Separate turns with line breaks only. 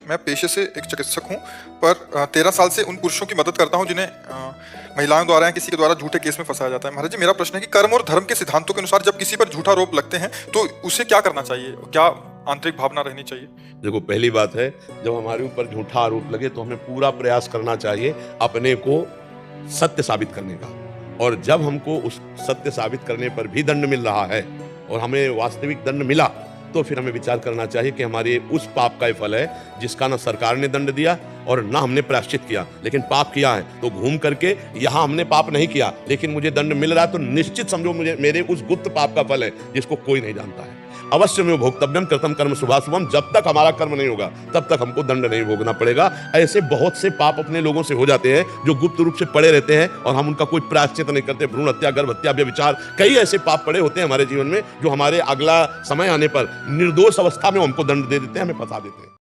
मैं पेशे से एक चिकित्सक हूँ, पर 13 साल से उन पुरुषों की मदद करता हूँ जिन्हें महिलाओं द्वारा या किसी के द्वारा झूठे केस में फंसाया जाता है। महाराज जी, मेरा प्रश्न है कि कर्म और धर्म के सिद्धांतों के अनुसार जब किसी पर झूठा आरोप लगते हैं तो उसे क्या करना चाहिए? क्या आंतरिक भावना रहनी चाहिए?
देखो, पहली बात है, जब हमारे ऊपर झूठा आरोप लगे तो हमें पूरा प्रयास करना चाहिए अपने को सत्य साबित करने का। और जब हमको उस सत्य साबित करने पर भी दंड मिल रहा है और हमें वास्तविक दंड मिला, तो फिर हमें विचार करना चाहिए कि हमारे उस पाप का ये फल है जिसका ना सरकार ने दंड दिया और ना हमने प्रायश्चित किया, लेकिन पाप किया है। तो घूम करके यहाँ हमने पाप नहीं किया लेकिन मुझे दंड मिल रहा है, तो निश्चित समझो मुझे मेरे उस गुप्त पाप का फल है जिसको कोई नहीं जानता है। अवश्य में भोक्तव्यम कृतम कर्म शुभाशुभम, जब तक हमारा कर्म नहीं होगा तब तक हमको दंड नहीं भोगना पड़ेगा। ऐसे बहुत से पाप अपने लोगों से हो जाते हैं जो गुप्त रूप से पड़े रहते हैं और हम उनका कोई प्रायश्चित नहीं करते। भ्रूण हत्या, गर्भ हत्या, व्यभिचार, कई ऐसे पाप पड़े होते हैं हमारे जीवन में जो हमारे अगला समय आने पर निर्दोष अवस्था में हमको दंड दे देते हैं, हमें फंसा देते हैं।